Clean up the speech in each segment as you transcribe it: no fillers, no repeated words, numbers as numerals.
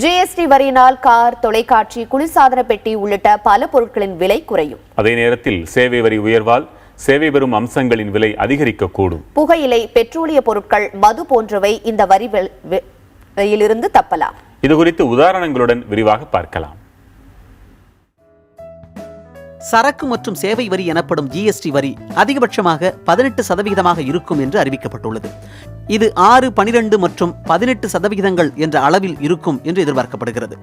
GST வரியினால் car, தொலைக்காட்சி, குளிர்சாதன பெட்டி உள்ளிட்ட பல பொருட்களின் விலை குறையும். அதே நேரத்தில் சேவை வரி உயர்வால் சேவை பெறும் அம்சங்களின் விலை அதிகரிக்கக்கூடும். புகையிலை, பெட்ரோலிய பொருட்கள், மது போன்றவை இந்த வரியிலிருந்து தப்பலாம். இதுகுறித்து உதாரணங்களுடன் விரிவாக பார்க்கலாம். சரக்கு மற்றும் சேவை வரி எனப்படும் ஜிஎஸ்டி வரி அதிகபட்சமாக 18% இருக்கும் என்று அறிவிக்கப்பட்டுள்ளது. இது 6, 12 மற்றும் 18% என்ற அளவில் இருக்கும் என்று எதிர்பார்க்கப்படுகிறது.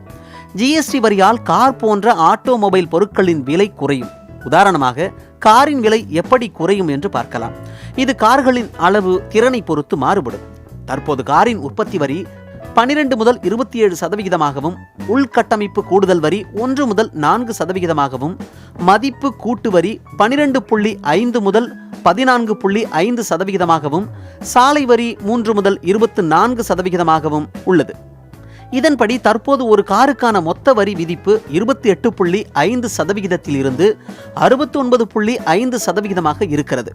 ஜிஎஸ்டி வரியால் கார் போன்ற ஆட்டோமொபைல் பொருட்களின் விலை குறையும். உதாரணமாக, காரின் விலை எப்படி குறையும் என்று பார்க்கலாம். இது கார்களின் அளவு, திறனை பொறுத்து மாறுபடும். தற்போது காரின் உற்பத்தி வரி 12 முதல் 27%, உள்கட்டமைப்பு கூடுதல் வரி 1 முதல் 4%, மதிப்பு கூட்டு வரி 12.5 முதல் 14.5%, சாலை வரி 3 முதல் 24% உள்ளது. இதன்படி தற்போது ஒரு காருக்கான மொத்த வரி விதிப்பு 28.5% இருந்து 69.5% இருக்கிறது.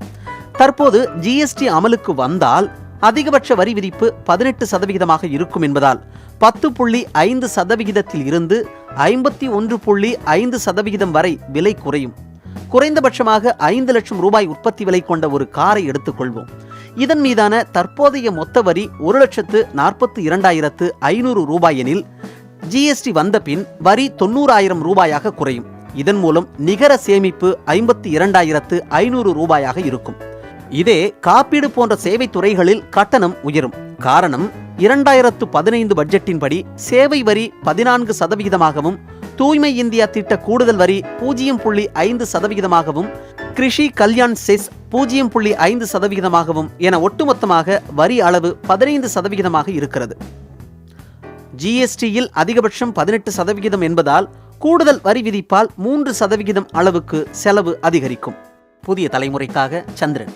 தற்போது ஜிஎஸ்டி அமலுக்கு வந்தால் அதிகபட்ச வரி விதிப்பு 18% இருக்கும் என்பதால் 10.5% இருந்து 51.5% வரை விலை குறையும். குறைந்தபட்சமாக 5 லட்சம் ரூபாய் உற்பத்தி விலை கொண்ட ஒரு காரை எடுத்துக்கொள்வோம். இதன் மீதான தற்போதைய மொத்த வரி 1,42,500 ரூபாய் எனில் ஜிஎஸ்டி வந்த பின் வரி 90,000 ரூபாயாக குறையும். இதன் மூலம் நிகர சேமிப்பு 52,500 ரூபாயாக இருக்கும். இதே காப்பீடு போன்ற சேவை துறைகளில் கட்டணம் உயரும். காரணம், 2015 பட்ஜெட்டின் படி சேவை வரி 14%, தூய்மை இந்தியா திட்ட கூடுதல் வரி 0.5%, கிருஷி கல்யாண் செஸ் 0.5% என ஒட்டுமொத்தமாக வரி அளவு 15% இருக்கிறது. ஜிஎஸ்டியில் அதிகபட்சம் 18% என்பதால் கூடுதல் வரி விதிப்பால் 3% அளவுக்கு செலவு அதிகரிக்கும். புதிய தலைமுறைக்காக சந்திரன்.